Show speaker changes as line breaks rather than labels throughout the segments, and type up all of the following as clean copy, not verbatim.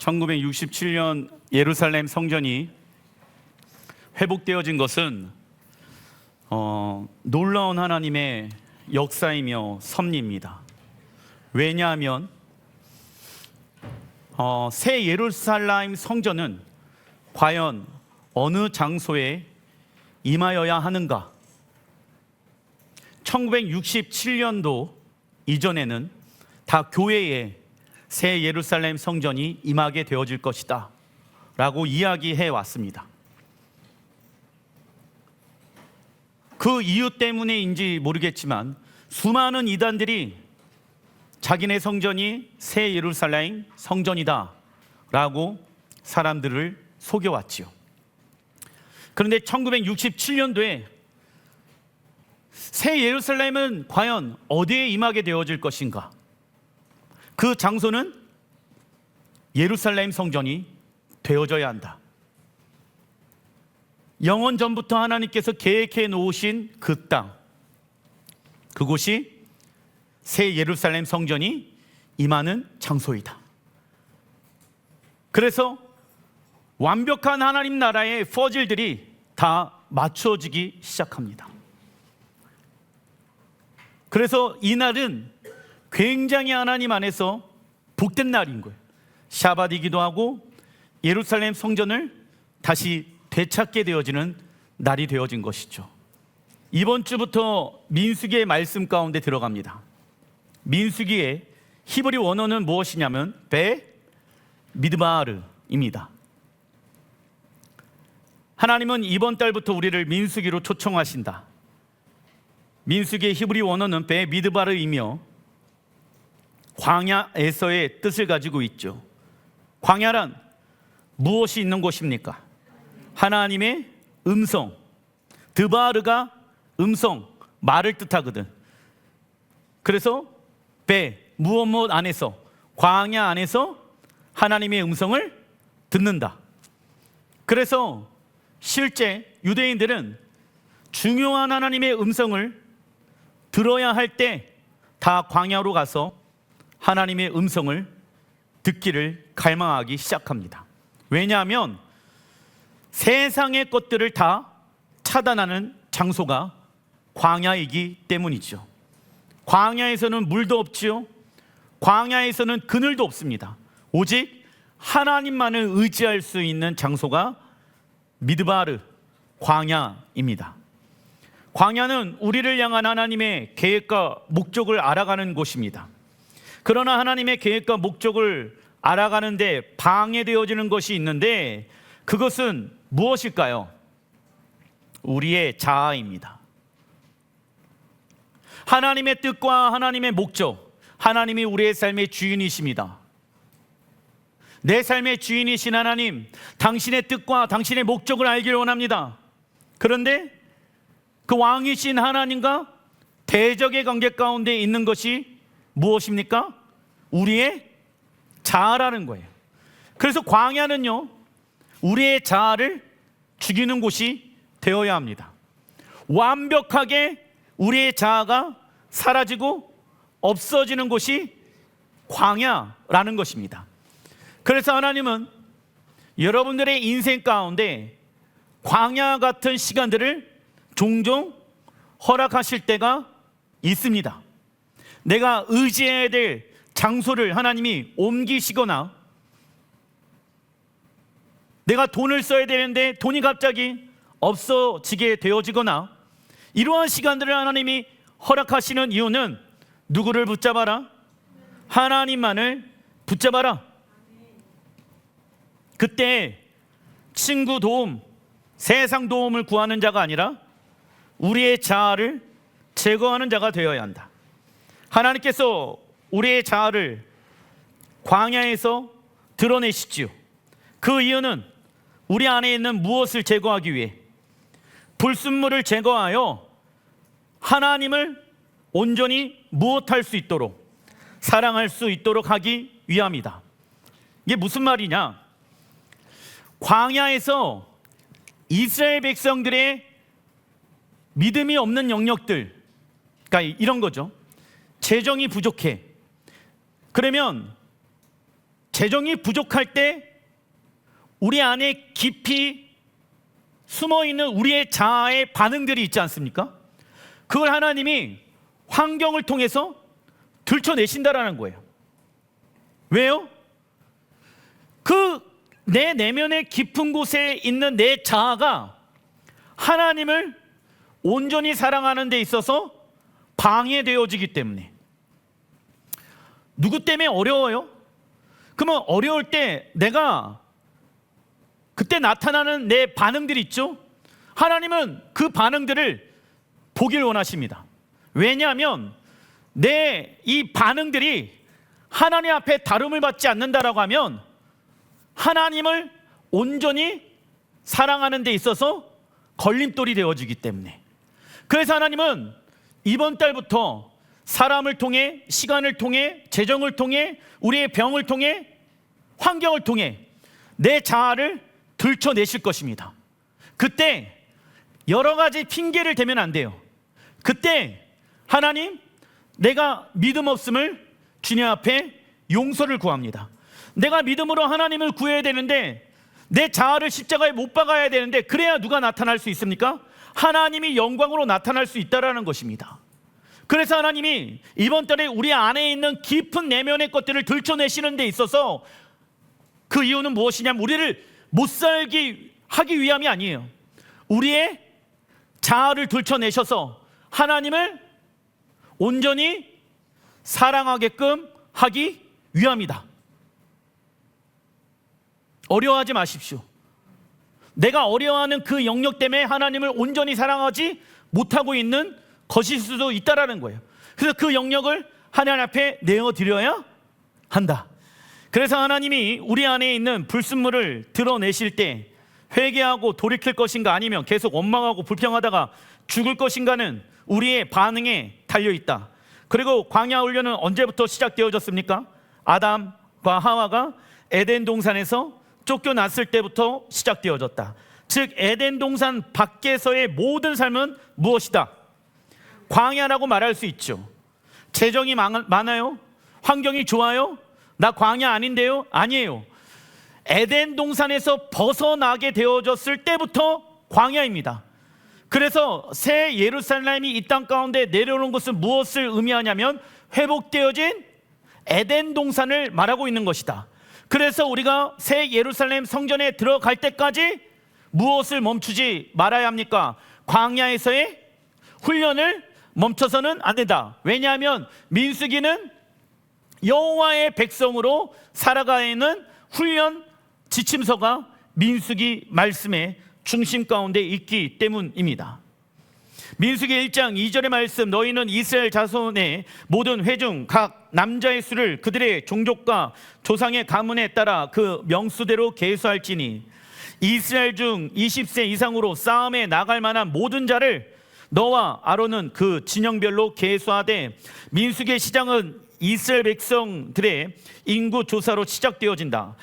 1967년 예루살렘 성전이 회복되어진 것은 놀라운 하나님의 역사이며 섭리입니다. 왜냐하면 새 예루살렘 성전은 과연 어느 장소에 임하여야 하는가? 1967년도 이전에는 다 교회에 새 예루살렘 성전이 임하게 되어질 것이다 라고 이야기해 왔습니다. 그 이유 때문에인지 모르겠지만 수많은 이단들이 자기네 성전이 새 예루살렘 성전이다 라고 사람들을 속여왔지요. 그런데 1967년도에 새 예루살렘은 과연 어디에 임하게 되어질 것인가? 그 장소는 예루살렘 성전이 되어져야 한다. 영원 전부터 하나님께서 계획해 놓으신 그 땅, 그곳이 새 예루살렘 성전이 임하는 장소이다. 그래서 완벽한 하나님 나라의 퍼즐들이 다 맞춰지기 시작합니다. 그래서 이날은 굉장히 하나님 안에서 복된 날인 거예요. 샤밧이기도 하고 예루살렘 성전을 다시 되찾게 되어지는 날이 되어진 것이죠. 이번 주부터 민수기의 말씀 가운데 들어갑니다. 민수기의 히브리 원어는 무엇이냐면 베 미드바르입니다. 하나님은 이번 달부터 우리를 민수기로 초청하신다. 민수기의 히브리 원어는 베 미드바르이며 광야에서의 뜻을 가지고 있죠. 광야란 무엇이 있는 곳입니까? 하나님의 음성. 드바르가 음성, 말을 뜻하거든. 그래서 배, 무엇 안에서, 광야 안에서 하나님의 음성을 듣는다. 그래서 실제 유대인들은 중요한 하나님의 음성을 들어야 할 때 다 광야로 가서 하나님의 음성을 듣기를 갈망하기 시작합니다. 왜냐하면 세상의 것들을 다 차단하는 장소가 광야이기 때문이죠. 광야에서는 물도 없지요. 광야에서는 그늘도 없습니다. 오직 하나님만을 의지할 수 있는 장소가 미드바르, 광야입니다. 광야는 우리를 향한 하나님의 계획과 목적을 알아가는 곳입니다. 그러나 하나님의 계획과 목적을 알아가는데 방해되어지는 것이 있는데 그것은 무엇일까요? 우리의 자아입니다. 하나님의 뜻과 하나님의 목적, 하나님이 우리의 삶의 주인이십니다. 내 삶의 주인이신 하나님, 당신의 뜻과 당신의 목적을 알기를 원합니다. 그런데 그 왕이신 하나님과 대적의 관계 가운데 있는 것이 무엇입니까? 우리의 자아라는 거예요. 그래서 광야는요, 우리의 자아를 죽이는 곳이 되어야 합니다. 완벽하게 우리의 자아가 사라지고 없어지는 곳이 광야라는 것입니다. 그래서 하나님은 여러분들의 인생 가운데 광야 같은 시간들을 종종 허락하실 때가 있습니다. 내가 의지해야 될 장소를 하나님이 옮기시거나 내가 돈을 써야 되는데 돈이 갑자기 없어지게 되어지거나 이러한 시간들을 하나님이 허락하시는 이유는 누구를 붙잡아라? 하나님만을 붙잡아라. 그때 친구 도움, 세상 도움을 구하는 자가 아니라 우리의 자아를 제거하는 자가 되어야 한다. 하나님께서 우리의 자아를 광야에서 드러내시지요. 그 이유는 우리 안에 있는 무엇을 제거하기 위해, 불순물을 제거하여 하나님을 온전히 무엇할 수 있도록, 사랑할 수 있도록 하기 위함이다. 이게 무슨 말이냐? 광야에서 이스라엘 백성들의 믿음이 없는 영역들, 그러니까 이런 거죠. 재정이 부족해. 그러면 재정이 부족할 때 우리 안에 깊이 숨어있는 우리의 자아의 반응들이 있지 않습니까? 그걸 하나님이 환경을 통해서 들춰내신다라는 거예요. 왜요? 그 내 내면의 깊은 곳에 있는 내 자아가 하나님을 온전히 사랑하는 데 있어서 방해되어지기 때문에. 누구 때문에 어려워요? 그러면 어려울 때 내가 그때 나타나는 내 반응들이 있죠? 하나님은 그 반응들을 보길 원하십니다. 왜냐하면 내 이 반응들이 하나님 앞에 다름을 받지 않는다라고 하면 하나님을 온전히 사랑하는 데 있어서 걸림돌이 되어지기 때문에. 그래서 하나님은 이번 달부터 사람을 통해, 시간을 통해, 재정을 통해, 우리의 병을 통해, 환경을 통해 내 자아를 들춰내실 것입니다. 그때 여러 가지 핑계를 대면 안 돼요. 그때 하나님, 내가 믿음 없음을 주님 앞에 용서를 구합니다. 내가 믿음으로 하나님을 구해야 되는데 내 자아를 십자가에 못 박아야 되는데 그래야 누가 나타날 수 있습니까? 하나님이 영광으로 나타날 수 있다라는 것입니다. 그래서 하나님이 이번 달에 우리 안에 있는 깊은 내면의 것들을 들춰내시는 데 있어서 그 이유는 무엇이냐면 우리를 못 살게 하기 위함이 아니에요. 우리의 자아를 들춰내셔서 하나님을 온전히 사랑하게끔 하기 위함이다. 어려워하지 마십시오. 내가 어려워하는 그 영역 때문에 하나님을 온전히 사랑하지 못하고 있는 것일 수도 있다라는 거예요. 그래서 그 영역을 하나님 앞에 내어드려야 한다. 그래서 하나님이 우리 안에 있는 불순물을 드러내실 때 회개하고 돌이킬 것인가 아니면 계속 원망하고 불평하다가 죽을 것인가는 우리의 반응에 달려있다. 그리고 광야 훈련은 언제부터 시작되어졌습니까? 아담과 하와가 에덴 동산에서 쫓겨났을 때부터 시작되어졌다. 즉 에덴 동산 밖에서의 모든 삶은 무엇이다? 광야라고 말할 수 있죠. 재정이 많아요? 환경이 좋아요? 나 광야 아닌데요? 아니에요. 에덴 동산에서 벗어나게 되어졌을 때부터 광야입니다. 그래서 새 예루살렘이 이 땅 가운데 내려오는 것은 무엇을 의미하냐면 회복되어진 에덴 동산을 말하고 있는 것이다. 그래서 우리가 새 예루살렘 성전에 들어갈 때까지 무엇을 멈추지 말아야 합니까? 광야에서의 훈련을 멈춰서는 안 된다. 왜냐하면 민수기는 여호와의 백성으로 살아가는 훈련 지침서가 민수기 말씀의 중심 가운데 있기 때문입니다. 민수기 1장 2절의 말씀, 너희는 이스라엘 자손의 모든 회중 각 남자의 수를 그들의 종족과 조상의 가문에 따라 그 명수대로 계수할지니 이스라엘 중 20세 이상으로 싸움에 나갈 만한 모든 자를 너와 아론은 그 진영별로 계수하되. 민수기의 시작은 이스라엘 백성들의 인구 조사로 시작되어진다.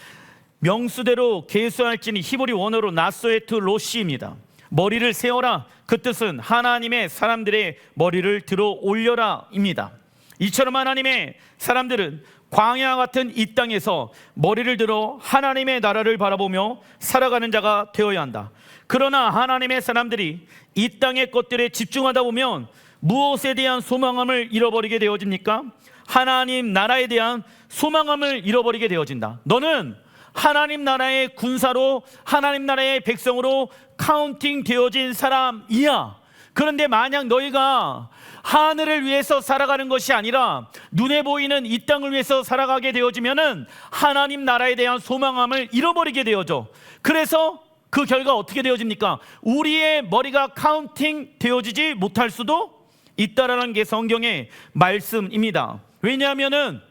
명수대로 계수할지니 히브리 원어로 나소에트 로시입니다. 머리를 세워라, 그 뜻은 하나님의 사람들의 머리를 들어 올려라입니다. 이처럼 하나님의 사람들은 광야 같은 이 땅에서 머리를 들어 하나님의 나라를 바라보며 살아가는 자가 되어야 한다. 그러나 하나님의 사람들이 이 땅의 것들에 집중하다 보면 무엇에 대한 소망함을 잃어버리게 되어집니까? 하나님 나라에 대한 소망함을 잃어버리게 되어진다. 너는 하나님 나라의 군사로, 하나님 나라의 백성으로 카운팅 되어진 사람이야. 그런데 만약 너희가 하늘을 위해서 살아가는 것이 아니라 눈에 보이는 이 땅을 위해서 살아가게 되어지면은 하나님 나라에 대한 소망함을 잃어버리게 되어져. 그래서 그 결과 어떻게 되어집니까? 우리의 머리가 카운팅 되어지지 못할 수도 있다라는 게 성경의 말씀입니다. 왜냐하면은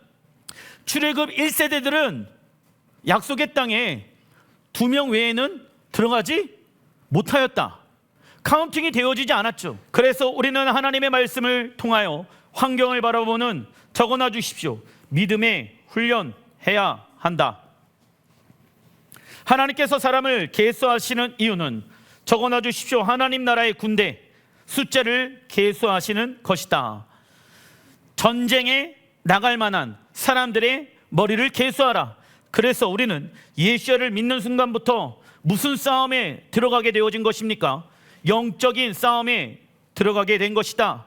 출애굽 1세대들은 약속의 땅에 2명 외에는 들어가지 못하였다. 카운팅이 되어지지 않았죠. 그래서 우리는 하나님의 말씀을 통하여 환경을 바라보는 적어놔 주십시오. 믿음의 훈련해야 한다. 하나님께서 사람을 계수하시는 이유는 적어놔 주십시오. 하나님 나라의 군대 숫자를 계수하시는 것이다. 전쟁에 나갈 만한 사람들의 머리를 계수하라. 그래서 우리는 예수를 믿는 순간부터 무슨 싸움에 들어가게 되어진 것입니까? 영적인 싸움에 들어가게 된 것이다.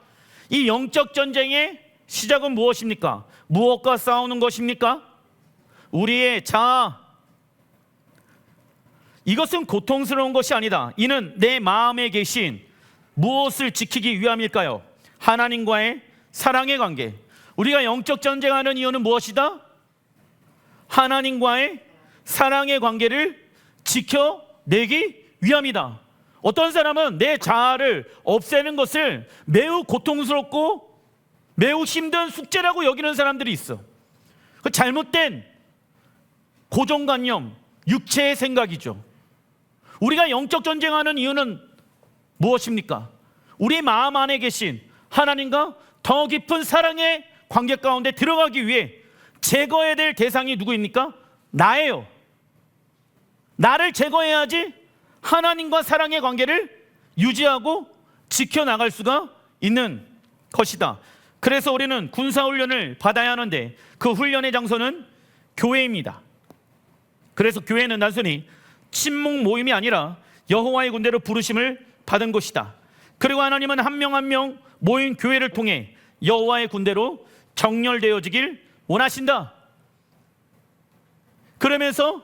이 영적 전쟁의 시작은 무엇입니까? 무엇과 싸우는 것입니까? 우리의 자아. 이것은 고통스러운 것이 아니다. 이는 내 마음에 계신 무엇을 지키기 위함일까요? 하나님과의 사랑의 관계. 우리가 영적 전쟁하는 이유는 무엇이다? 하나님과의 사랑의 관계를 지켜내기 위함이다. 어떤 사람은 내 자아를 없애는 것을 매우 고통스럽고 매우 힘든 숙제라고 여기는 사람들이 있어. 그 잘못된 고정관념, 육체의 생각이죠. 우리가 영적 전쟁하는 이유는 무엇입니까? 우리 마음 안에 계신 하나님과 더 깊은 사랑의 관계 가운데 들어가기 위해 제거해야 될 대상이 누구입니까? 나예요. 나를 제거해야지 하나님과 사랑의 관계를 유지하고 지켜나갈 수가 있는 것이다. 그래서 우리는 군사훈련을 받아야 하는데 그 훈련의 장소는 교회입니다. 그래서 교회는 단순히 친목 모임이 아니라 여호와의 군대로 부르심을 받은 곳이다. 그리고 하나님은 한 명 한 명 모인 교회를 통해 여호와의 군대로 정렬되어지길 원하신다. 그러면서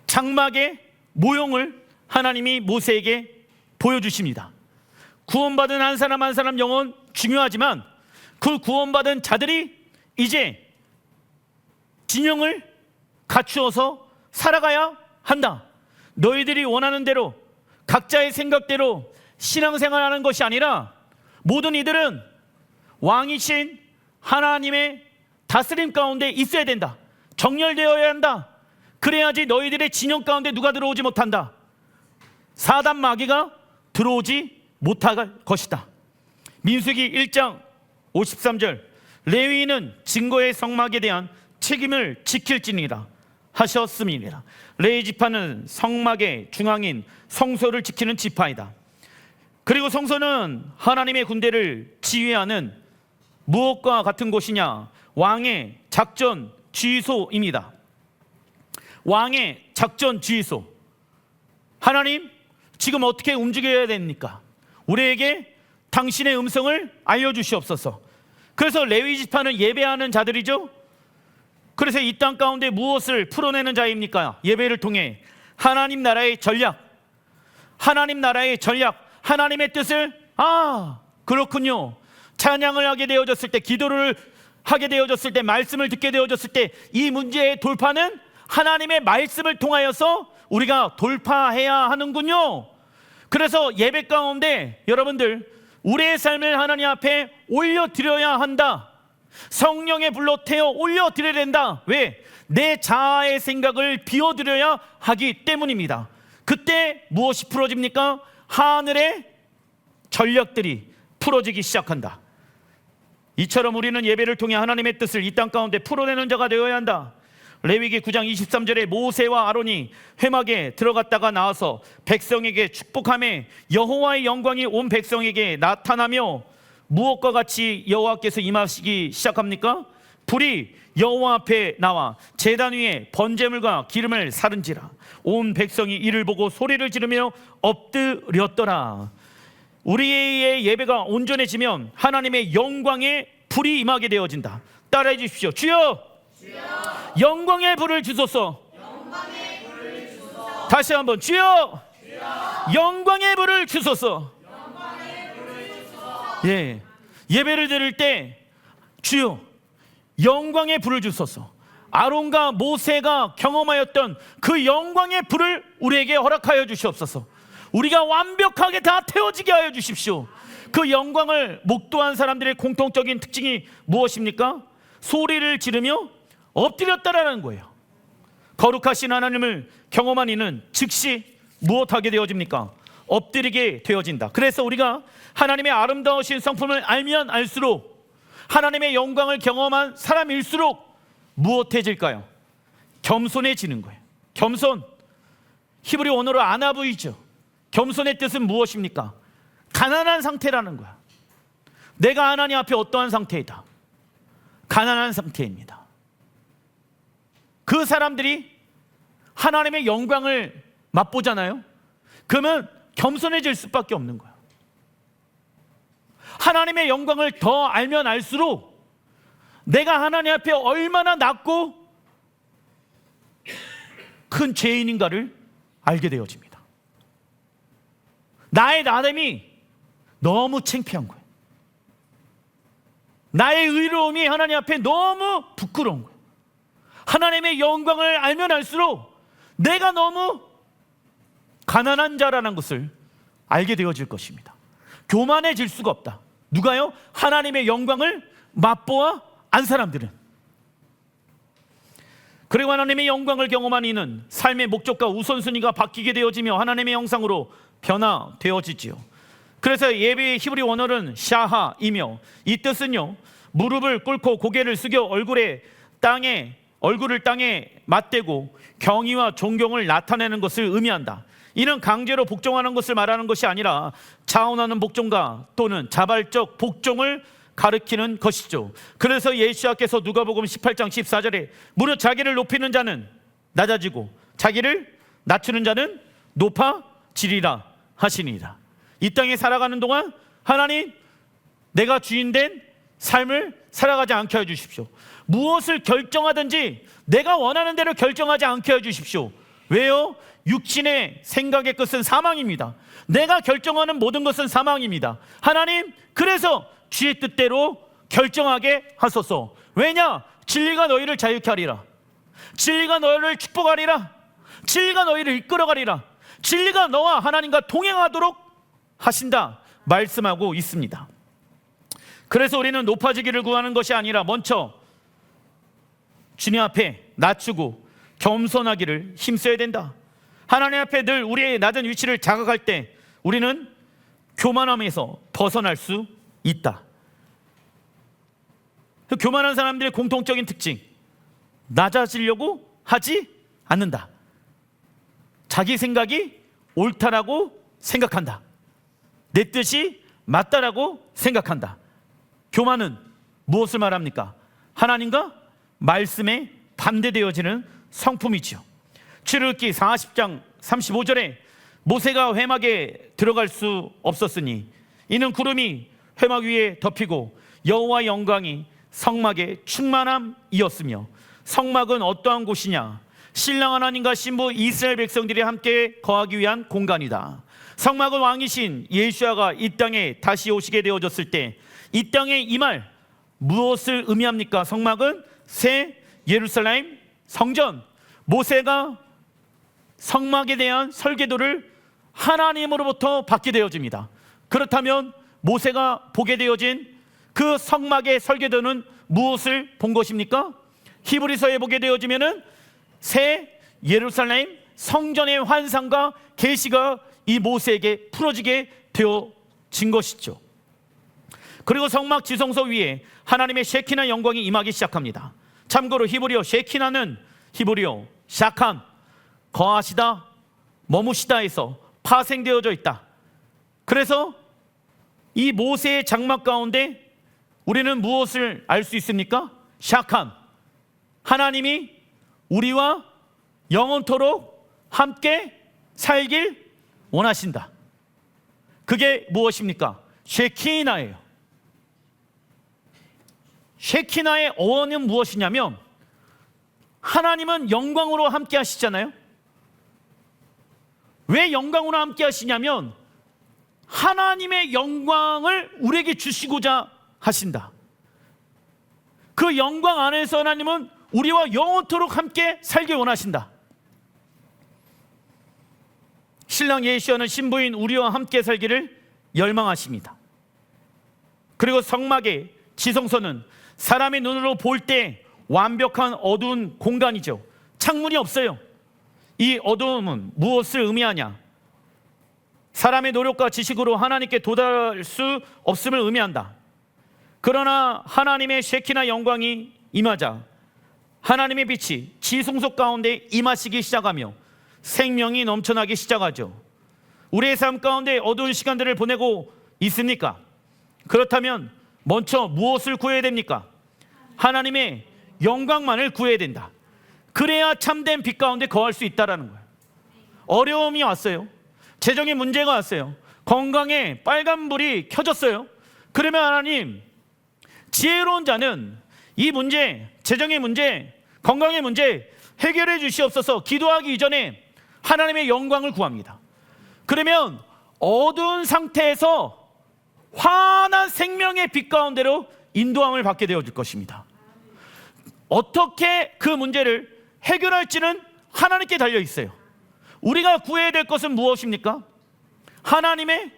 장막의 모형을 하나님이 모세에게 보여주십니다. 구원받은 한 사람 한 사람 영혼 중요하지만 그 구원받은 자들이 이제 진영을 갖추어서 살아가야 한다. 너희들이 원하는 대로 각자의 생각대로 신앙생활하는 것이 아니라 모든 이들은 왕이신 하나님의 다스림 가운데 있어야 된다. 정렬되어야 한다. 그래야지 너희들의 진영 가운데 누가 들어오지 못한다. 사단 마귀가 들어오지 못할 것이다. 민수기 1장 53절 레위인은 증거의 성막에 대한 책임을 지킬지니라 하셨음이니라. 레위 지파는 성막의 중앙인 성소를 지키는 지파이다. 그리고 성소는 하나님의 군대를 지휘하는 무엇과 같은 곳이냐? 왕의 작전 지휘소입니다. 왕의 작전 지휘소. 하나님 지금 어떻게 움직여야 됩니까? 우리에게 당신의 음성을 알려주시옵소서. 그래서 레위 지파는 예배하는 자들이죠. 그래서 이 땅 가운데 무엇을 풀어내는 자입니까? 예배를 통해 하나님 나라의 전략, 하나님 나라의 전략, 하나님의 뜻을 그렇군요. 찬양을 하게 되어졌을 때, 기도를 하게 되어졌을 때, 말씀을 듣게 되어졌을 때 이 문제의 돌파는 하나님의 말씀을 통하여서 우리가 돌파해야 하는군요. 그래서 예배 가운데 여러분들 우리의 삶을 하나님 앞에 올려드려야 한다. 성령의 불로 태워 올려드려야 된다. 왜? 내 자아의 생각을 비워드려야 하기 때문입니다. 그때 무엇이 풀어집니까? 하늘의 전략들이 풀어지기 시작한다. 이처럼 우리는 예배를 통해 하나님의 뜻을 이 땅 가운데 풀어내는 자가 되어야 한다. 레위기 9장 23절에 모세와 아론이 회막에 들어갔다가 나와서 백성에게 축복하며 여호와의 영광이 온 백성에게 나타나며 무엇과 같이 여호와께서 임하시기 시작합니까? 불이 여호와 앞에 나와 제단 위에 번제물과 기름을 사른지라. 온 백성이 이를 보고 소리를 지르며 엎드렸더라. 우리의 예배가 온전해지면 하나님의 영광의 불이 임하게 되어진다. 따라해 주십시오. 주여, 영광의 불을 주소서. 다시 한번 주여, 영광의 불을 주소서. 예, 예배를 드릴 때 주여 영광의 불을 주소서. 아론과 모세가 경험하였던 그 영광의 불을 우리에게 허락하여 주시옵소서. 우리가 완벽하게 다 태워지게 하여 주십시오. 그 영광을 목도한 사람들의 공통적인 특징이 무엇입니까? 소리를 지르며 엎드렸다라는 거예요. 거룩하신 하나님을 경험한 이는 즉시 무엇하게 되어집니까? 엎드리게 되어진다. 그래서 우리가 하나님의 아름다우신 성품을 알면 알수록, 하나님의 영광을 경험한 사람일수록 무엇해질까요? 겸손해지는 거예요. 겸손, 히브리 원어로 아나부이죠. 겸손의 뜻은 무엇입니까? 가난한 상태라는 거야. 내가 하나님 앞에 어떠한 상태이다? 가난한 상태입니다. 그 사람들이 하나님의 영광을 맛보잖아요. 그러면 겸손해질 수밖에 없는 거예요. 하나님의 영광을 더 알면 알수록 내가 하나님 앞에 얼마나 낮고 큰 죄인인가를 알게 되어집니다. 나의 나됨이 너무 창피한 거예요. 나의 의로움이 하나님 앞에 너무 부끄러운 거예요. 하나님의 영광을 알면 알수록 내가 너무 가난한 자라는 것을 알게 되어질 것입니다. 교만해질 수가 없다. 누가요? 하나님의 영광을 맛보아 안 사람들은. 그리고 하나님의 영광을 경험한 이는 삶의 목적과 우선순위가 바뀌게 되어지며 하나님의 형상으로 변화되어지지요. 그래서 예배의 히브리 원어는 샤하이며 이 뜻은요, 무릎을 꿇고 고개를 숙여 얼굴을 땅에 맞대고 경의와 존경을 나타내는 것을 의미한다. 이는 강제로 복종하는 것을 말하는 것이 아니라 자원하는 복종가 또는 자발적 복종을 가리키는 것이죠. 그래서 예수님께서 누가복음 18장 14절에 무릇 자기를 높이는 자는 낮아지고 자기를 낮추는 자는 높아지리라 하시니라. 이 땅에 살아가는 동안 하나님, 내가 주인된 삶을 살아가지 않게 해주십시오. 무엇을 결정하든지 내가 원하는 대로 결정하지 않게 해주십시오. 왜요? 육신의 생각의 끝은 사망입니다. 내가 결정하는 모든 것은 사망입니다. 하나님, 그래서 주의 뜻대로 결정하게 하소서. 왜냐? 진리가 너희를 자유케 하리라. 진리가 너희를 축복하리라. 진리가 너희를 이끌어가리라. 진리가 너와 하나님과 동행하도록 하신다 말씀하고 있습니다. 그래서 우리는 높아지기를 구하는 것이 아니라 먼저 주님 앞에 낮추고 겸손하기를 힘써야 된다. 하나님 앞에 늘 우리의 낮은 위치를 자각할 때 우리는 교만함에서 벗어날 수 있다. 교만한 사람들의 공통적인 특징, 낮아지려고 하지 않는다. 자기 생각이 옳다라고 생각한다. 내 뜻이 맞다라고 생각한다. 교만은 무엇을 말합니까? 하나님과 말씀에 반대되어지는 성품이죠. 출애굽기 40장 35절에 모세가 회막에 들어갈 수 없었으니 이는 구름이 회막 위에 덮이고 여호와의 영광이 성막의 충만함이었으며, 성막은 어떠한 곳이냐? 신랑 하나님과 신부 이스라엘 백성들이 함께 거하기 위한 공간이다. 성막은 왕이신 예수야가 이 땅에 다시 오시게 되어졌을 때 이 땅에 임할 무엇을 의미합니까? 성막은 새 예루살렘 성전. 모세가 성막에 대한 설계도를 하나님으로부터 받게 되어집니다. 그렇다면 모세가 보게 되어진 그 성막의 설계도는 무엇을 본 것입니까? 히브리서에 보게 되어지면은 새 예루살렘 성전의 환상과 계시가 이 모세에게 풀어지게 되어진 것이죠. 그리고 성막 지성소 위에 하나님의 셰키나 영광이 임하기 시작합니다. 참고로 히브리어 셰키나는 히브리어 샤캄, 거하시다, 머무시다에서 파생되어져 있다. 그래서 이 모세의 장막 가운데 우리는 무엇을 알 수 있습니까? 샤캄, 하나님이 우리와 영원토록 함께 살길 원하신다. 그게 무엇입니까? 쉐키나예요. 쉐키나의 어원은 무엇이냐면 하나님은 영광으로 함께 하시잖아요. 왜 영광으로 함께 하시냐면 하나님의 영광을 우리에게 주시고자 하신다. 그 영광 안에서 하나님은 우리와 영원토록 함께 살길 원하신다. 신랑 예수와는 신부인 우리와 함께 살기를 열망하십니다. 그리고 성막의 지성소는 사람의 눈으로 볼 때 완벽한 어두운 공간이죠. 창문이 없어요. 이 어두움은 무엇을 의미하냐? 사람의 노력과 지식으로 하나님께 도달할 수 없음을 의미한다. 그러나 하나님의 쉐키나 영광이 임하자 하나님의 빛이 지성소 가운데 임하시기 시작하며 생명이 넘쳐나기 시작하죠. 우리의 삶 가운데 어두운 시간들을 보내고 있습니까? 그렇다면 먼저 무엇을 구해야 됩니까? 하나님의 영광만을 구해야 된다. 그래야 참된 빛 가운데 거할 수 있다라는 거예요. 어려움이 왔어요. 재정의 문제가 왔어요. 건강에 빨간불이 켜졌어요. 그러면 하나님, 지혜로운 자는 이 문제, 재정의 문제, 건강의 문제 해결해 주시옵소서 기도하기 이전에 하나님의 영광을 구합니다. 그러면 어두운 상태에서 환한 생명의 빛 가운데로 인도함을 받게 되어질 것입니다. 어떻게 그 문제를 해결할지는 하나님께 달려 있어요. 우리가 구해야 될 것은 무엇입니까? 하나님의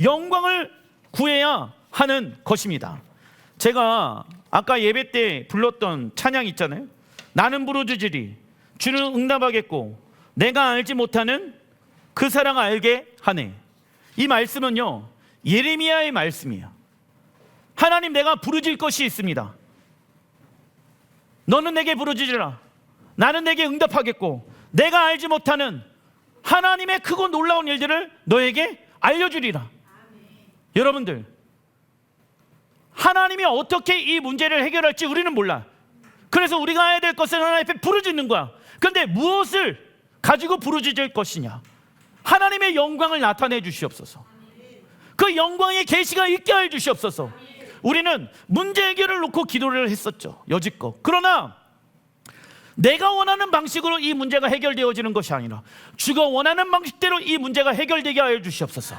영광을 구해야 하는 것입니다. 제가 아까 예배 때 불렀던 찬양 있잖아요. 나는 부르짖으리 주는 응답하겠고 내가 알지 못하는 그 사랑 알게 하네. 이 말씀은요, 예레미야의 말씀이에요. 하나님, 내가 부르짖을 것이 있습니다. 너는 내게 부르짖으라. 나는 내게 응답하겠고 내가 알지 못하는 하나님의 크고 놀라운 일들을 너에게 알려주리라. 여러분들, 하나님이 어떻게 이 문제를 해결할지 우리는 몰라. 그래서 우리가 해야 될 것은 하나님 앞에 부르짖는 거야. 그런데 무엇을 가지고 부르짖을 것이냐? 하나님의 영광을 나타내 주시옵소서. 그 영광의 계시가 있게 해 주시옵소서. 우리는 문제 해결을 놓고 기도를 했었죠, 여지껏. 그러나 내가 원하는 방식으로 이 문제가 해결되어지는 것이 아니라 주가 원하는 방식대로 이 문제가 해결되게 하여 주시옵소서.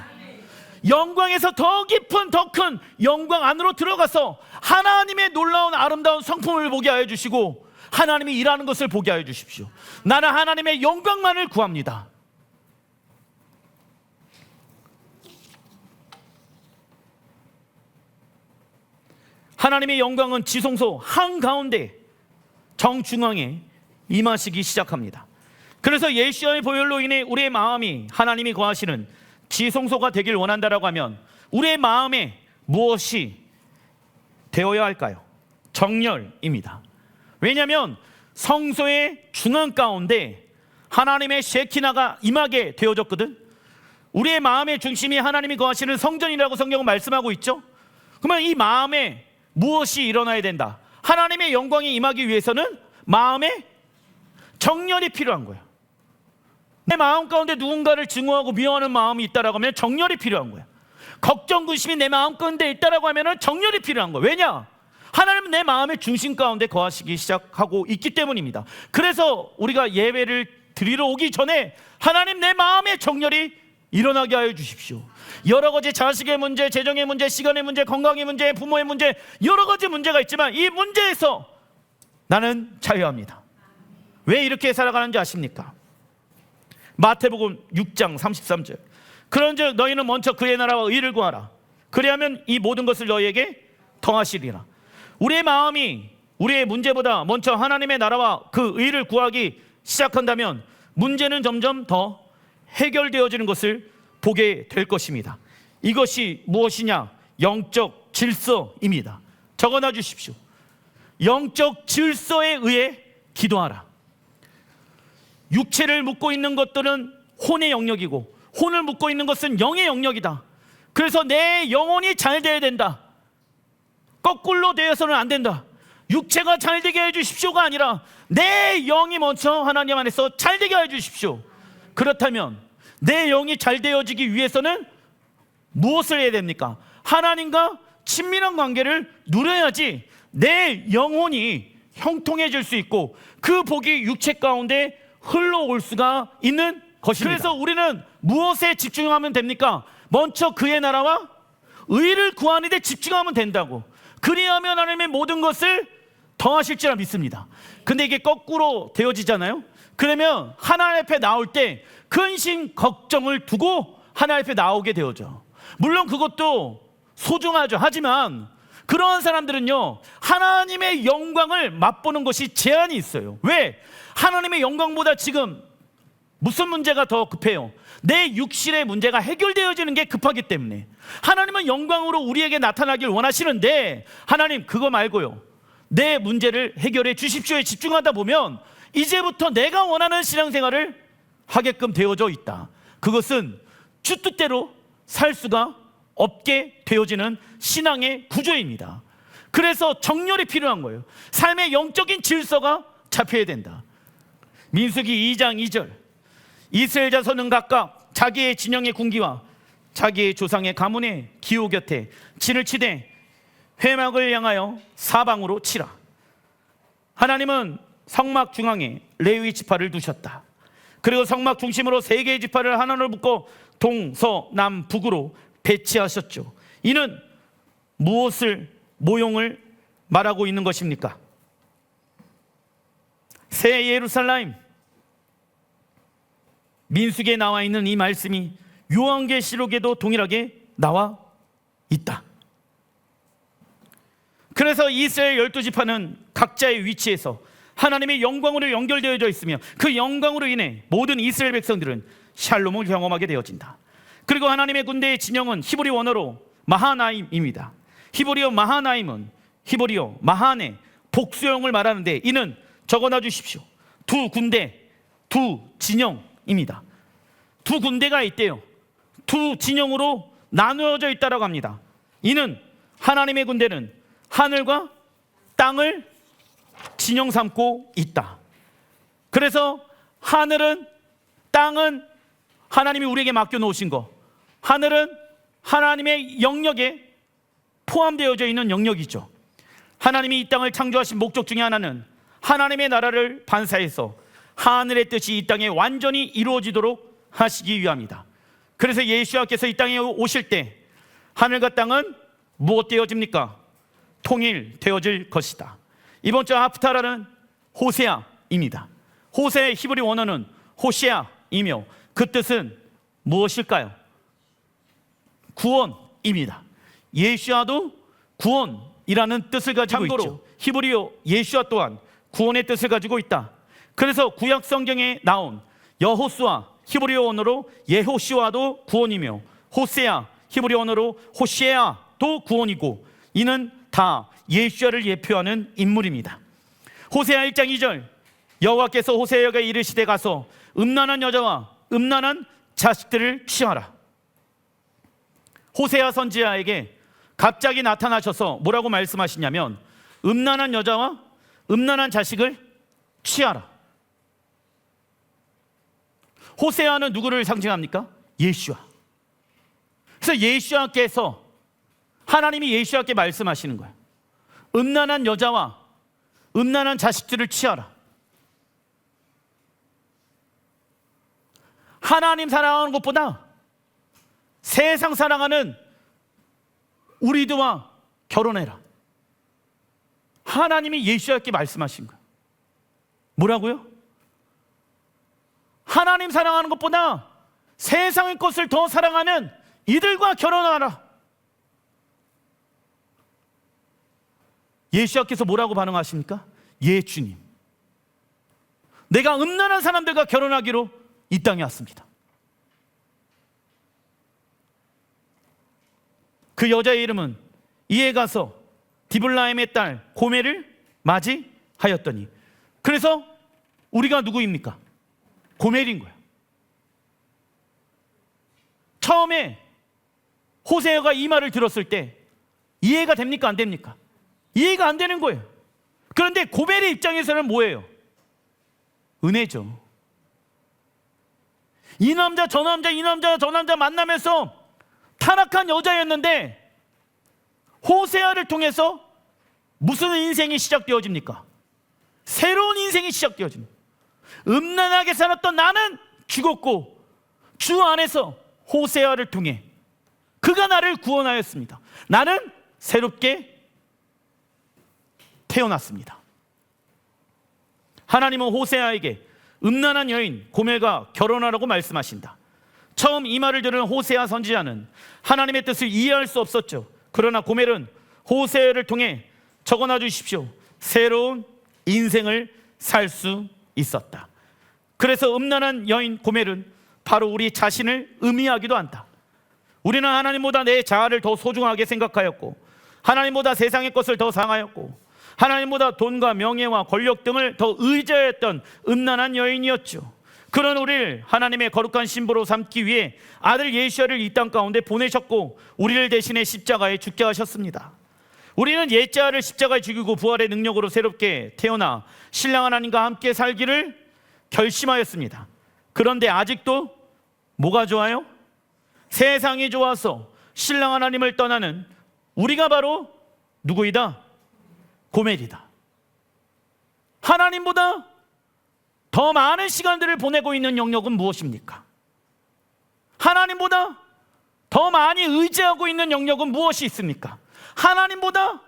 영광에서 더 깊은 더 큰 영광 안으로 들어가서 하나님의 놀라운 아름다운 성품을 보게 하여 주시고 하나님이 일하는 것을 보게 하여 주십시오. 나는 하나님의 영광만을 구합니다. 하나님의 영광은 지성소 한가운데 정중앙에 임하시기 시작합니다. 그래서 예수의 보혈로 인해 우리의 마음이 하나님이 거하시는 지성소가 되길 원한다라고 하면 우리의 마음에 무엇이 되어야 할까요? 정열입니다. 왜냐하면 성소의 중앙 가운데 하나님의 셰키나가 임하게 되어졌거든. 우리의 마음의 중심이 하나님이 거하시는 성전이라고 성경은 말씀하고 있죠. 그러면 이 마음에 무엇이 일어나야 된다? 하나님의 영광이 임하기 위해서는 마음에 정열이 필요한 거예요. 내 마음 가운데 누군가를 증오하고 미워하는 마음이 있다라고 하면 정열이 필요한 거예요. 걱정, 근심이 내 마음 가운데 있다라고 하면 정열이 필요한 거예요. 왜냐? 하나님은 내 마음의 중심 가운데 거하시기 시작하고 있기 때문입니다. 그래서 우리가 예배를 드리러 오기 전에 하나님, 내 마음의 정열이 일어나게 하여 주십시오. 여러 가지 자식의 문제, 재정의 문제, 시간의 문제, 건강의 문제, 부모의 문제, 여러 가지 문제가 있지만 이 문제에서 나는 자유합니다. 왜 이렇게 살아가는지 아십니까? 마태복음 6장 33절. 그런즉 너희는 먼저 그의 나라와 의를 구하라. 그리하면 이 모든 것을 너희에게 더하시리라. 우리의 마음이 우리의 문제보다 먼저 하나님의 나라와 그 의를 구하기 시작한다면 문제는 점점 더 해결되어지는 것을 보게 될 것입니다. 이것이 무엇이냐? 영적 질서입니다. 적어놔 주십시오. 영적 질서에 의해 기도하라. 육체를 묶고 있는 것들은 혼의 영역이고 혼을 묶고 있는 것은 영의 영역이다. 그래서 내 영혼이 잘 되어야 된다. 거꾸로 되어서는 안 된다. 육체가 잘 되게 해주십시오가 아니라 내 영이 먼저 하나님 안에서 잘 되게 해주십시오. 그렇다면 내 영이 잘 되어지기 위해서는 무엇을 해야 됩니까? 하나님과 친밀한 관계를 누려야지 내 영혼이 형통해질 수 있고 그 복이 육체 가운데 흘러올 수가 있는 것입니다. 그래서 우리는 무엇에 집중하면 됩니까? 먼저 그의 나라와 의를 구하는 데 집중하면 된다고. 그리하면 하나님의 모든 것을 더하실 줄 믿습니다. 근데 이게 거꾸로 되어지잖아요. 그러면 하나님 앞에 나올 때 근심 걱정을 두고 하나님 앞에 나오게 되어져. 물론 그것도 소중하죠. 하지만 그러한 사람들은요, 하나님의 영광을 맛보는 것이 제한이 있어요. 왜? 하나님의 영광보다 지금 무슨 문제가 더 급해요? 내 육신의 문제가 해결되어지는 게 급하기 때문에. 하나님은 영광으로 우리에게 나타나길 원하시는데 하나님 그거 말고요, 내 문제를 해결해 주십시오에 집중하다 보면 이제부터 내가 원하는 신앙생활을 하게끔 되어져 있다. 그것은 주 뜻대로 살 수가 없게 되어지는 신앙의 구조입니다. 그래서 정렬이 필요한 거예요. 삶의 영적인 질서가 잡혀야 된다. 민수기 2장 2절, 이스라엘 자손은 각각 자기의 진영의 군기와 자기의 조상의 가문의 기호 곁에 진을 치되 회막을 향하여 사방으로 치라. 하나님은 성막 중앙에 레위 지파를 두셨다. 그리고 성막 중심으로 세 개의 지파를 하나로 묶어 동서남북으로 배치하셨죠. 이는 무엇을 모형을 말하고 있는 것입니까? 새 예루살렘, 민수기에 나와 있는 이 말씀이 요한계시록에도 동일하게 나와 있다. 그래서 이스라엘 12지파는 각자의 위치에서 하나님의 영광으로 연결되어져 있으며 그 영광으로 인해 모든 이스라엘 백성들은 샬롬을 경험하게 되어진다. 그리고 하나님의 군대의 진영은 히브리 원어로 마하나임입니다. 히브리어 마하나임은 히브리어 마하네, 복수형을 말하는데 이는 적어놔 주십시오. 두 군대, 두 진영입니다. 두 군대가 있대요. 두 진영으로 나누어져 있다라고 합니다. 이는 하나님의 군대는 하늘과 땅을 진영 삼고 있다. 그래서 하늘은, 땅은 하나님이 우리에게 맡겨놓으신 거, 하늘은 하나님의 영역에 포함되어져 있는 영역이죠. 하나님이 이 땅을 창조하신 목적 중에 하나는 하나님의 나라를 반사해서 하늘의 뜻이 이 땅에 완전히 이루어지도록 하시기 위함이다. 그래서 예수님께서 이 땅에 오실 때 하늘과 땅은 무엇 되어집니까? 통일되어질 것이다. 이번 주 하프타라는 호세아입니다. 호세의 히브리 원어는 호시아이며 그 뜻은 무엇일까요? 구원입니다. 예수아도 구원이라는 뜻을 가지고 있죠. 히브리어 예수아 또한 구원의 뜻을 가지고 있다. 그래서 구약 성경에 나온 여호수아 히브리어 언어로 예호시와도 구원이며 호세아 히브리어 언어로 호시아도 구원이고 이는 다 예수아를 예표하는 인물입니다. 호세아 1장 2절, 여호와께서 호세아에게 이르시되 가서 음란한 여자와 음란한 자식들을 취하라. 호세아 선지자에게 갑자기 나타나셔서 뭐라고 말씀하시냐면 음란한 여자와 음란한 자식을 취하라. 호세아는 누구를 상징합니까? 예수아. 그래서 예수아께서, 하나님이 예수아께 말씀하시는 거예요. 음란한 여자와 음란한 자식들을 취하라. 하나님 사랑하는 것보다 세상 사랑하는 우리들과 결혼해라. 하나님이 예수아께 말씀하신 거예요. 뭐라고요? 하나님 사랑하는 것보다 세상의 것을 더 사랑하는 이들과 결혼하라. 예수님께서 뭐라고 반응하십니까? 예 주님, 내가 음란한 사람들과 결혼하기로 이 땅에 왔습니다. 그 여자의 이름은 이에 가서 디블라임의 딸 고멜을 맞이하였더니, 그래서 우리가 누구입니까? 고멜인 거예요. 처음에 호세아가 이 말을 들었을 때 이해가 됩니까? 안 됩니까? 이해가 안 되는 거예요. 그런데 고멜의 입장에서는 뭐예요? 은혜죠. 이 남자 저 남자 이 남자 저 남자 만나면서 타락한 여자였는데 호세아를 통해서 무슨 인생이 시작되어집니까? 새로운 인생이 시작되어집니다. 음란하게 살았던 나는 죽었고 주 안에서 호세아를 통해 그가 나를 구원하였습니다. 나는 새롭게 태어났습니다. 하나님은 호세아에게 음란한 여인 고멜과 결혼하라고 말씀하신다. 처음 이 말을 들은 호세아 선지자는 하나님의 뜻을 이해할 수 없었죠. 그러나 고멜은 호세아를 통해 적어놔 주십시오. 새로운 인생을 살 수 있었다. 그래서 음란한 여인 고멜은 바로 우리 자신을 의미하기도 한다. 우리는 하나님보다 내 자아를 더 소중하게 생각하였고 하나님보다 세상의 것을 더 사랑하였고 하나님보다 돈과 명예와 권력 등을 더 의지하였던 음란한 여인이었죠. 그런 우리를 하나님의 거룩한 신부로 삼기 위해 아들 예수를 이 땅 가운데 보내셨고 우리를 대신해 십자가에 죽게 하셨습니다. 우리는 옛자아를 십자가에 죽이고 부활의 능력으로 새롭게 태어나 신랑 하나님과 함께 살기를 결심하였습니다. 그런데 아직도 뭐가 좋아요? 세상이 좋아서 신랑 하나님을 떠나는 우리가 바로 누구이다? 고멜이다. 하나님보다 더 많은 시간들을 보내고 있는 영역은 무엇입니까? 하나님보다 더 많이 의지하고 있는 영역은 무엇이 있습니까? 하나님보다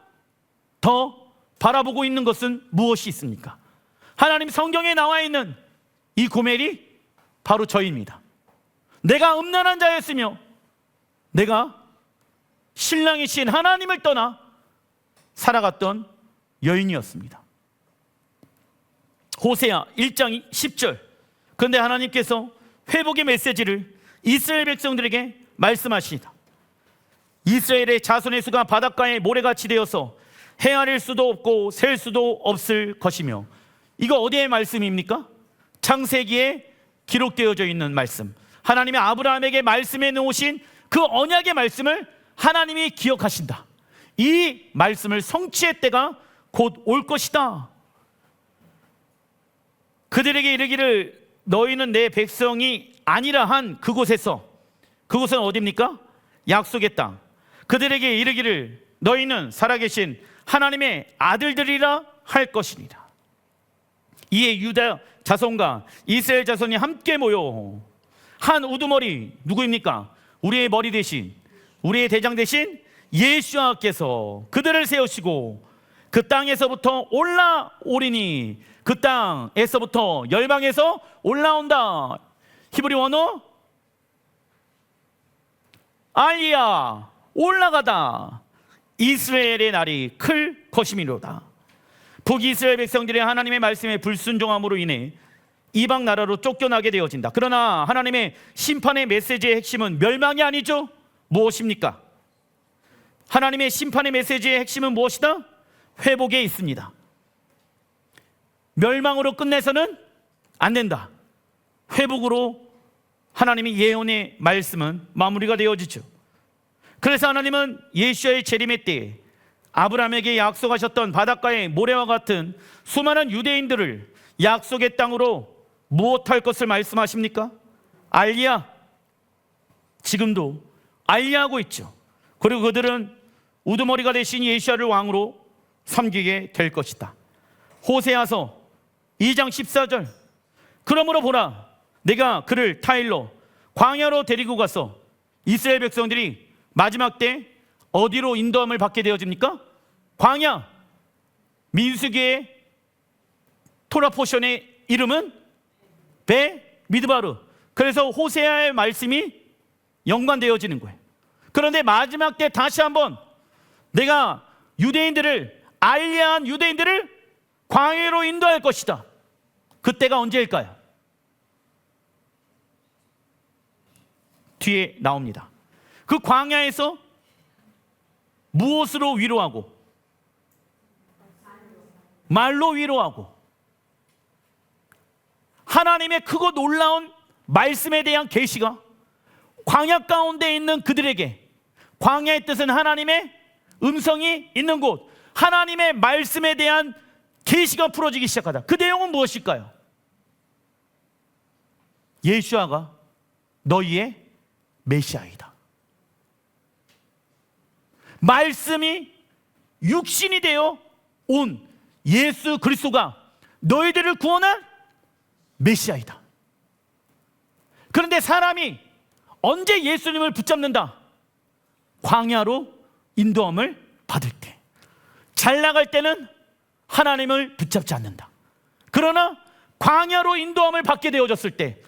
더 바라보고 있는 것은 무엇이 있습니까? 하나님 성경에 나와 있는 이 고멜이 바로 저입니다. 내가 음란한 자였으며 내가 신랑이신 하나님을 떠나 살아갔던 여인이었습니다. 호세아 1장 10절. 그런데 하나님께서 회복의 메시지를 이스라엘 백성들에게 말씀하시니다. 이스라엘의 자손의 수가 바닷가에 모래같이 되어서 헤아릴 수도 없고 셀 수도 없을 것이며, 이거 어디의 말씀입니까? 창세기에 기록되어져 있는 말씀. 하나님이 아브라함에게 말씀해 놓으신 그 언약의 말씀을 하나님이 기억하신다. 이 말씀을 성취의 때가 곧 올 것이다. 그들에게 이르기를 너희는 내 백성이 아니라 한 그곳에서, 그곳은 어디입니까? 약속의 땅. 그들에게 이르기를 너희는 살아계신 하나님의 아들들이라 할 것이니라. 이에 유다 자손과 이스라엘 자손이 함께 모여 한 우두머리, 누구입니까? 우리의 머리 대신, 우리의 대장 대신 예수와께서 그들을 세우시고 그 땅에서부터 올라오리니, 그 땅에서부터 열방에서 올라온다. 히브리 원어 알리야, 올라가다. 이스라엘의 날이 클 것이미로다. 북이스라엘 백성들의 하나님의 말씀에 불순종함으로 인해 이방 나라로 쫓겨나게 되어진다. 그러나 하나님의 심판의 메시지의 핵심은 멸망이 아니죠. 무엇입니까? 하나님의 심판의 메시지의 핵심은 무엇이다? 회복에 있습니다. 멸망으로 끝내서는 안 된다. 회복으로 하나님의 예언의 말씀은 마무리가 되어지죠. 그래서 하나님은 예수의 재림의 때에 아브라함에게 약속하셨던 바닷가의 모래와 같은 수많은 유대인들을 약속의 땅으로 무엇할 것을 말씀하십니까? 알리야. 지금도 알리하고 있죠. 그리고 그들은 우두머리가 되신 예수야를 왕으로 섬기게 될 것이다. 호세아서 2장 14절. 그러므로 보라, 내가 그를 타일로 광야로 데리고 가서 이스라엘 백성들이 마지막 때 어디로 인도함을 받게 되어집니까? 광야. 민수기의 토라 포션의 이름은 베 미드바르. 그래서 호세아의 말씀이 연관되어지는 거예요. 그런데 마지막 때 다시 한번 내가 유대인들을, 알리한 유대인들을 광야로 인도할 것이다. 그때가 언제일까요? 뒤에 나옵니다. 그 광야에서 무엇으로 위로하고? 말로 위로하고, 하나님의 크고 놀라운 말씀에 대한 계시가 광야 가운데 있는 그들에게, 광야의 뜻은 하나님의 음성이 있는 곳, 하나님의 말씀에 대한 계시가 풀어지기 시작하다. 그 내용은 무엇일까요? 예수아가 너희의 메시아이다. 말씀이 육신이 되어 온 예수 그리스도가 너희들을 구원한 메시아이다. 그런데 사람이 언제 예수님을 붙잡는다? 광야로 인도함을 받을 때. 잘 나갈 때는 하나님을 붙잡지 않는다. 그러나 광야로 인도함을 받게 되어졌을 때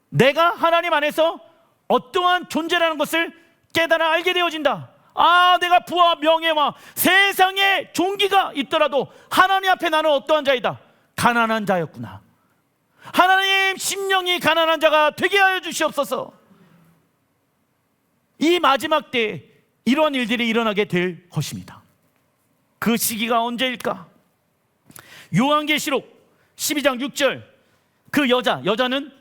내가 하나님 안에서 어떠한 존재라는 것을 깨달아 알게 되어진다. 아, 내가 부와 명예와 세상의 존귀가 있더라도 하나님 앞에 나는 어떠한 자이다? 가난한 자였구나. 하나님, 심령이 가난한 자가 되게 하여 주시옵소서. 이 마지막 때에 이러한 일들이 일어나게 될 것입니다. 그 시기가 언제일까? 요한계시록 12장 6절. 그 여자는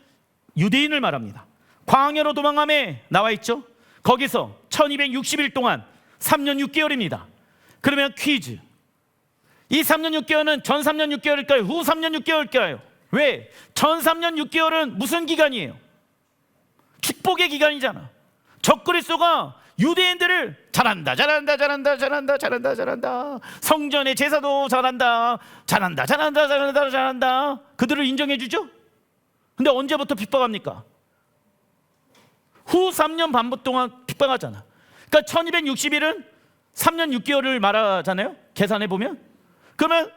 유대인을 말합니다. 광야로 도망함에 나와 있죠. 거기서 1260일 동안 3년 6개월입니다. 그러면 퀴즈, 이 3년 6개월은 전 3년 6개월일까요? 후 3년 6개월일까요? 왜? 전 3년 6개월은 무슨 기간이에요? 축복의 기간이잖아. 적그리스도가 유대인들을 잘한다 성전의 제사도 잘한다 그들을 인정해 주죠. 근데 언제부터 핍박합니까? 후 3년 반 동안 핍박하잖아. 그러니까 1260일은 3년 6개월을 말하잖아요. 계산해 보면. 그러면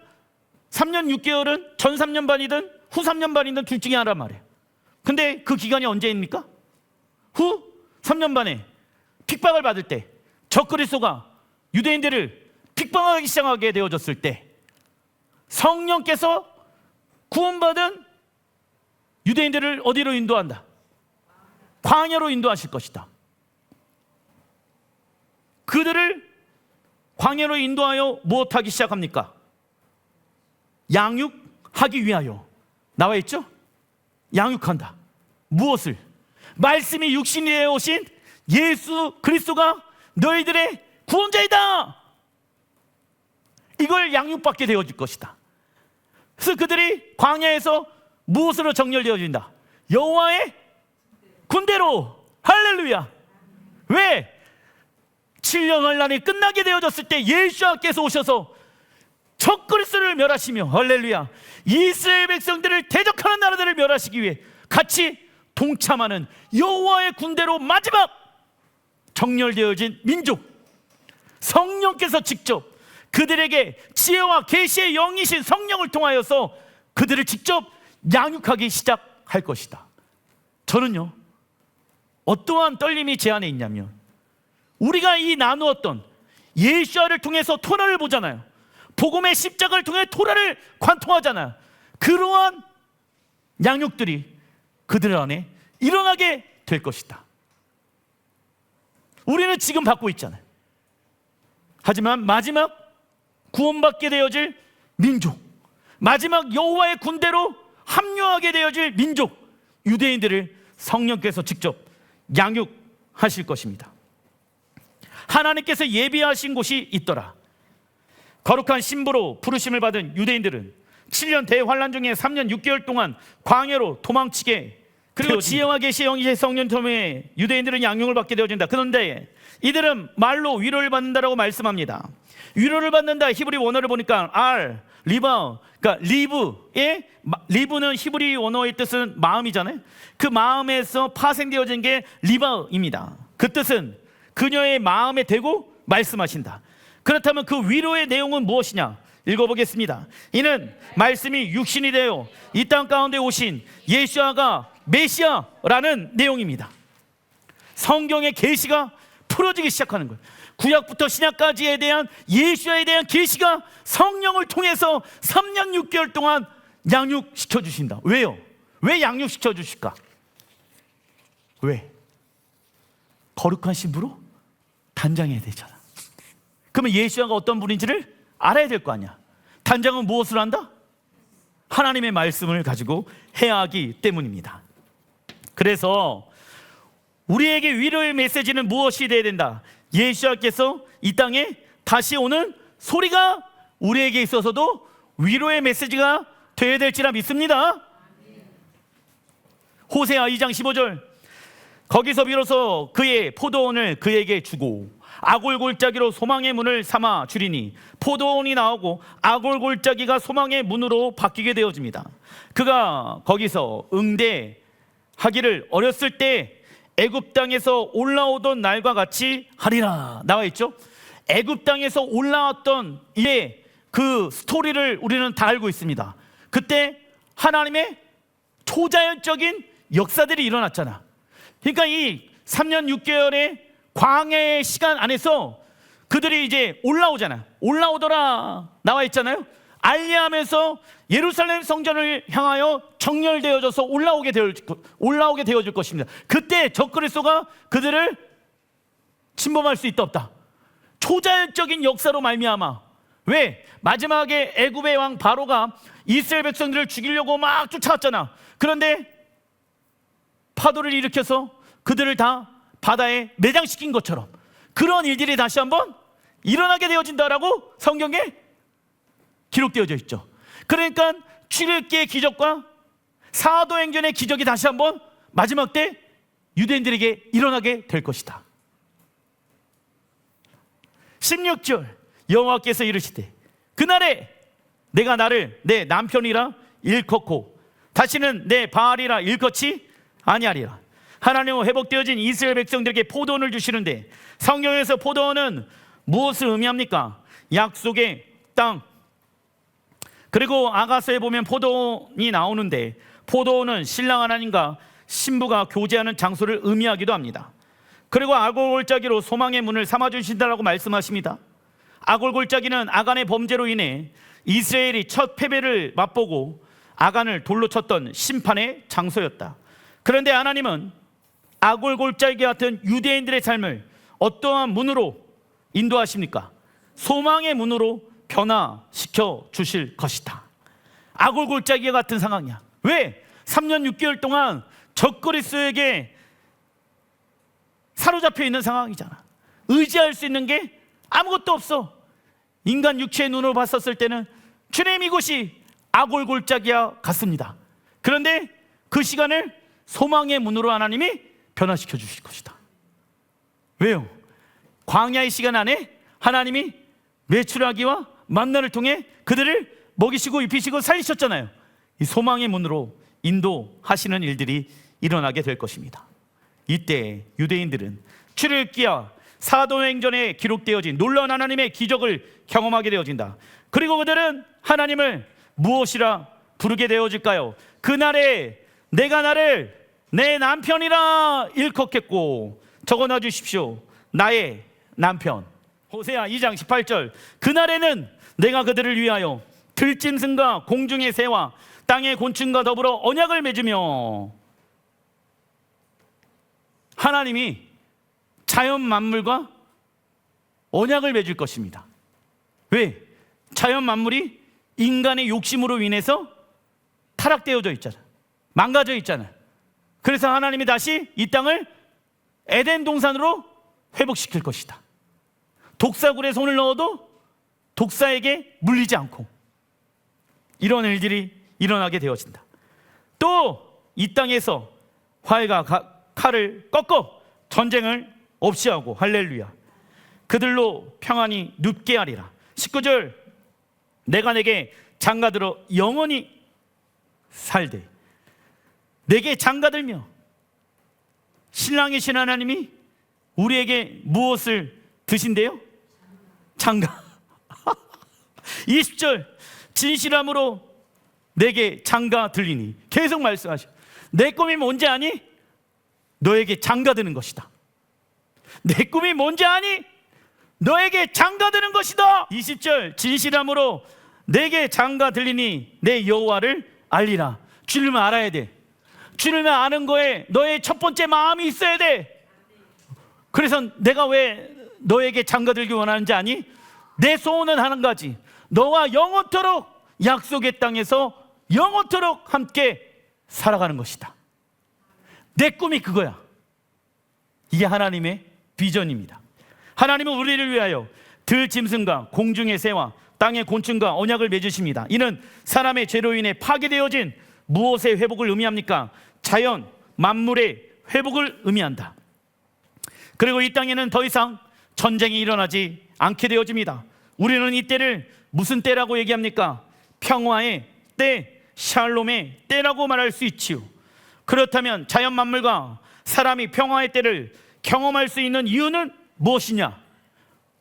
3년 6개월은 전 3년 반이든 후 3년 반이든 둘 중에 하나란 말이에요. 근데 그 기간이 언제입니까? 후 3년 반에 핍박을 받을 때, 적그리스도가 유대인들을 핍박하기 시작하게 되어졌을 때, 성령께서 구원받은 유대인들을 어디로 인도한다? 광야로 인도하실 것이다. 그들을 광야로 인도하여 무엇하기 시작합니까? 양육하기 위하여. 나와 있죠? 양육한다. 무엇을? 말씀이 육신이 되어 오신 예수 그리스도가 너희들의 구원자이다. 이걸 양육받게 되어질 것이다. 그래서 그들이 광야에서 무엇으로 정렬되어진다? 여호와의 군대로. 할렐루야. 왜? 7년 환란이 끝나게 되어졌을 때 예수께서 오셔서 적그리스도를 멸하시며, 할렐루야, 이스라엘 백성들을 대적하는 나라들을 멸하시기 위해 같이 동참하는 여호와의 군대로 마지막 정렬되어진 민족, 성령께서 직접 그들에게 지혜와 계시의 영이신 성령을 통하여서 그들을 직접 양육하기 시작할 것이다. 저는요, 어떠한 떨림이 제 안에 있냐면, 우리가 이 나누었던 예수아를 통해서 토라를 보잖아요. 복음의 십자가를 통해 토라를 관통하잖아요. 그러한 양육들이 그들 안에 일어나게 될 것이다. 우리는 지금 받고 있잖아요. 하지만 마지막 구원받게 되어질 민족, 마지막 여호와의 군대로 합류하게 되어질 민족, 유대인들을 성령께서 직접 양육하실 것입니다. 하나님께서 예비하신 곳이 있더라. 거룩한 신부로 부르심을 받은 유대인들은 7년 대환란 중에 3년 6개월 동안 광야로 도망치게, 그리고 지혜와 계시의 영이신 성령 통해 유대인들은 양육을 받게 되어진다. 그런데 이들은 말로 위로를 받는다라고 말씀합니다. 위로를 받는다, 히브리 원어를 보니까 리바, 그러니까 리브는 히브리 원어의 뜻은 마음이잖아요. 그 마음에서 파생되어진 게 리바입니다. 그 뜻은 그녀의 마음에 대고 말씀하신다. 그렇다면 그 위로의 내용은 무엇이냐? 읽어보겠습니다. 이는 말씀이 육신이 되어 이 땅 가운데 오신 예수아가 메시아라는 내용입니다. 성경의 계시가 풀어지기 시작하는 거예요. 구약부터 신약까지에 대한 예수아에 대한 계시가 성령을 통해서 3년 6개월 동안 양육시켜 주신다. 왜요? 왜 양육시켜 주실까? 왜? 거룩한 신부로 단장해야 되잖아. 그러면 예수아가 어떤 분인지를 알아야 될 거 아니야. 단장은 무엇을 한다? 하나님의 말씀을 가지고 해야 하기 때문입니다. 그래서 우리에게 위로의 메시지는 무엇이 되어야 된다? 예수께서 이 땅에 다시 오는 소리가 우리에게 있어서도 위로의 메시지가 되어야 될지라 믿습니다. 호세아 2장 15절, 거기서 비로소 그의 포도원을 그에게 주고 아골골짜기로 소망의 문을 삼아 주리니, 포도원이 나오고 아골골짜기가 소망의 문으로 바뀌게 되어집니다. 그가 거기서 응대하기를 어렸을 때 애굽 땅에서 올라오던 날과 같이 하리라. 나와 있죠? 애굽 땅에서 올라왔던 이의 그 스토리를 우리는 다 알고 있습니다. 그때 하나님의 초자연적인 역사들이 일어났잖아. 그러니까 이 3년 6개월의 광야의 시간 안에서 그들이 이제 올라오잖아. 올라오더라 나와 있잖아요. 알리하면서 예루살렘 성전을 향하여 정렬되어져서 올라오게 되어질 것입니다. 그때 적그리스도가 그들을 침범할 수 있다 없다. 초자연적인 역사로 말미암아. 왜? 마지막에 애굽의 왕 바로가 이스라엘 백성들을 죽이려고 막 쫓아왔잖아. 그런데 파도를 일으켜서 그들을 다 바다에 매장시킨 것처럼 그런 일들이 다시 한번 일어나게 되어진다라고 성경에 기록되어져 있죠. 그러니까 출애굽기의 기적과 사도행전의 기적이 다시 한번 마지막 때 유대인들에게 일어나게 될 것이다. 16절 여호와께서 이르시되 그날에 내가 나를 내 남편이라 일컫고 다시는 내 바알이라 일컫지 아니하리라. 하나님은 회복되어진 이스라엘 백성들에게 포도원을 주시는데 성경에서 포도원은 무엇을 의미합니까? 약속의 땅. 그리고 아가서에 보면 포도원이 나오는데 포도원은 신랑 하나님과 신부가 교제하는 장소를 의미하기도 합니다. 그리고 아골골짜기로 소망의 문을 삼아주신다라고 말씀하십니다. 아골골짜기는 아간의 범죄로 인해 이스라엘이 첫 패배를 맛보고 아간을 돌로 쳤던 심판의 장소였다. 그런데 하나님은 아골골짜기 같은 유대인들의 삶을 어떠한 문으로 인도하십니까? 소망의 문으로 변화시켜 주실 것이다. 아골골짜기 같은 상황이야. 왜? 3년 6개월 동안 적그리스도에게 사로잡혀 있는 상황이잖아. 의지할 수 있는 게 아무것도 없어. 인간 육체의 눈으로 봤었을 때는 주님 이곳이 아골골짜기와 같습니다. 그런데 그 시간을 소망의 문으로 하나님이 변화시켜 주실 것이다. 왜요? 광야의 시간 안에 하나님이 메추라기와 만나를 통해 그들을 먹이시고 입히시고 살리셨잖아요. 이 소망의 문으로 인도하시는 일들이 일어나게 될 것입니다. 이때 유대인들은 출애굽기와 사도행전에 기록되어진 놀라운 하나님의 기적을 경험하게 되어진다. 그리고 그들은 하나님을 무엇이라 부르게 되어질까요? 그날에 내가 나를 내 남편이라 일컫겠고, 적어놔 주십시오. 나의 남편. 호세아 2장 18절. 그날에는 내가 그들을 위하여 들짐승과 공중의 새와 땅의 곤충과 더불어 언약을 맺으며, 하나님이 자연 만물과 언약을 맺을 것입니다. 왜? 자연 만물이 인간의 욕심으로 인해서 타락되어져 있잖아. 망가져 있잖아. 그래서 하나님이 다시 이 땅을 에덴 동산으로 회복시킬 것이다. 독사굴에 손을 넣어도 독사에게 물리지 않고, 이런 일들이 일어나게 되어진다. 또 이 땅에서 활과 칼을 꺾어 전쟁을 없이 하고, 할렐루야, 그들로 평안히 눕게 하리라. 19절 내가 내게 장가들어 영원히 살되. 내게 장가들며, 신랑이신 하나님이 우리에게 무엇을 드신대요? 장가. 20절 진실함으로 내게 장가 들리니. 계속 말씀하셔. 내 꿈이 뭔지 아니? 너에게 장가 드는 것이다. 내 꿈이 뭔지 아니? 너에게 장가 드는 것이다. 20절 진실함으로 내게 장가 들리니 내 여호와를 알리라. 주님을 알아야 돼. 주님을 아는 거에 너의 첫 번째 마음이 있어야 돼. 그래서 내가 왜 너에게 장가 들기 원하는지 아니? 내 소원은 한 가지. 너와 영원토록 약속의 땅에서 영원토록 함께 살아가는 것이다. 내 꿈이 그거야. 이게 하나님의 비전입니다. 하나님은 우리를 위하여 들짐승과 공중의 새와 땅의 곤충과 언약을 맺으십니다. 이는 사람의 죄로 인해 파괴되어진 무엇의 회복을 의미합니까? 자연 만물의 회복을 의미한다. 그리고 이 땅에는 더 이상 전쟁이 일어나지 않게 되어집니다. 우리는 이 때를 무슨 때라고 얘기합니까? 평화의 때, 샬롬의 때라고 말할 수 있지요. 그렇다면 자연 만물과 사람이 평화의 때를 경험할 수 있는 이유는 무엇이냐?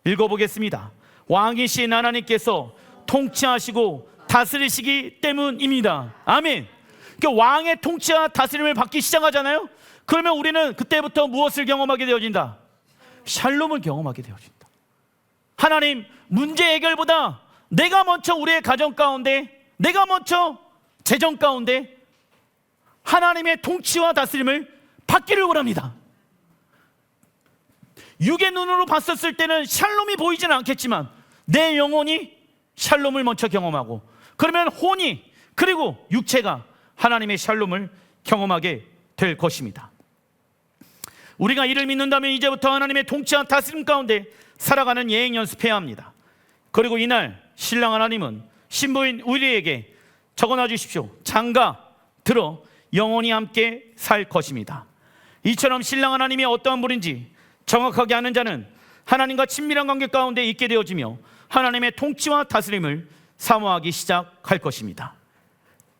읽어보겠습니다. 왕이신 하나님께서 통치하시고 다스리시기 때문입니다. 아멘. 그러니까 왕의 통치와 다스림을 받기 시작하잖아요. 그러면 우리는 그때부터 무엇을 경험하게 되어진다? 샬롬을 경험하게 되어진다. 하나님, 문제 해결보다 내가 먼저 우리의 가정 가운데, 내가 먼저 재정 가운데 하나님의 통치와 다스림을 받기를 원합니다. 육의 눈으로 봤었을 때는 샬롬이 보이지는 않겠지만 내 영혼이 샬롬을 먼저 경험하고, 그러면 혼이, 그리고 육체가 하나님의 샬롬을 경험하게 될 것입니다. 우리가 이를 믿는다면 이제부터 하나님의 통치와 다스림 가운데 살아가는 예행 연습해야 합니다. 그리고 이날 신랑 하나님은 신부인 우리에게 적어놔 주십시오. 장가 들어 영원히 함께 살 것입니다. 이처럼 신랑 하나님이 어떠한 분인지 정확하게 아는 자는 하나님과 친밀한 관계 가운데 있게 되어지며 하나님의 통치와 다스림을 사모하기 시작할 것입니다.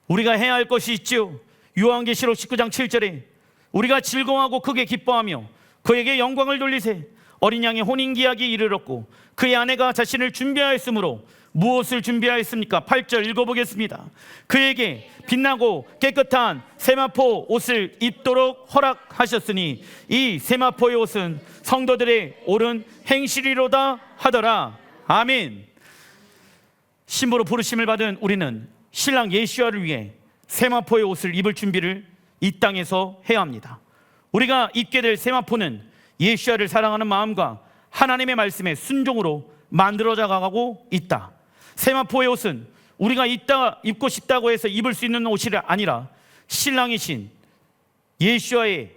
우리가 해야 할 것이 있죠. 요한계시록 19장 7절에 우리가 즐거워하고 크게 기뻐하며 그에게 영광을 돌리세. 어린 양의 혼인기약이 이르렀고 그의 아내가 자신을 준비하였으므로 무엇을 준비하였습니까? 8절 읽어보겠습니다. 그에게 빛나고 깨끗한 세마포 옷을 입도록 허락하셨으니 이 세마포의 옷은 성도들의 옳은 행실이로다 하더라. 아멘. 신부로 부르심을 받은 우리는 신랑 예수야를 위해 세마포의 옷을 입을 준비를 이 땅에서 해야 합니다. 우리가 입게 될 세마포는 예수야를 사랑하는 마음과 하나님의 말씀에 순종으로 만들어져 가고 있다. 세마포의 옷은 우리가 입고 싶다고 해서 입을 수 있는 옷이 아니라 신랑이신 예수야의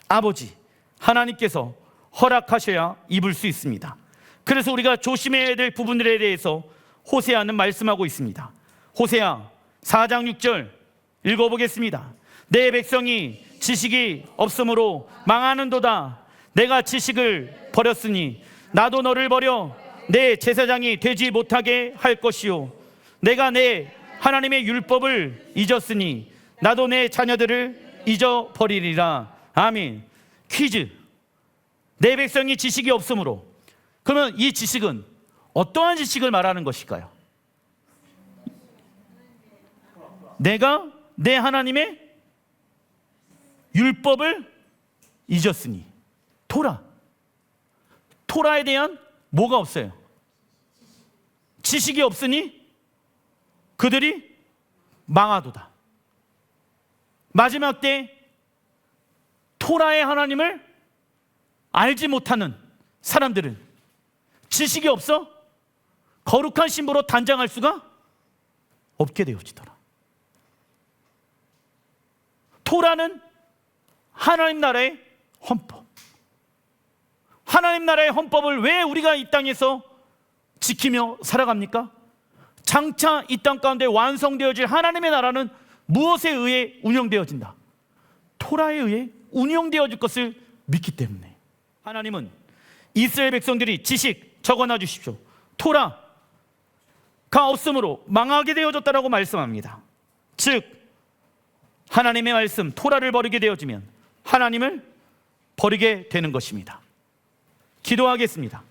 아버지 하나님께서 허락하셔야 입을 수 있습니다. 그래서 우리가 조심해야 될 부분들에 대해서 호세아는 말씀하고 있습니다. 호세아 4장 6절 읽어보겠습니다. 내 백성이 지식이 없으므로 망하는도다. 내가 지식을 버렸으니 나도 너를 버려 내 제사장이 되지 못하게 할 것이요 내가 내 하나님의 율법을 잊었으니 나도 내 자녀들을 잊어버리리라. 아멘. 퀴즈. 내 백성이 지식이 없으므로, 그러면 이 지식은 어떠한 지식을 말하는 것일까요? 내가 내 하나님의 율법을 잊었으니, 토라에 대한 뭐가 없어요? 지식이 없으니 그들이 망하도다. 마지막 때 토라의 하나님을 알지 못하는 사람들은 지식이 없어 거룩한 신부로 단장할 수가 없게 되어지더라. 토라는 하나님 나라의 헌법. 하나님 나라의 헌법을 왜 우리가 이 땅에서 지키며 살아갑니까? 장차 이 땅 가운데 완성되어질 하나님의 나라는 무엇에 의해 운영되어진다? 토라에 의해 운영되어질 것을 믿기 때문에 하나님은 이스라엘 백성들이 지식 적어놔 주십시오. 토라가 없으므로 망하게 되어졌다라고 말씀합니다. 즉 하나님의 말씀 토라를 버리게 되어지면 하나님을 버리게 되는 것입니다. 기도하겠습니다.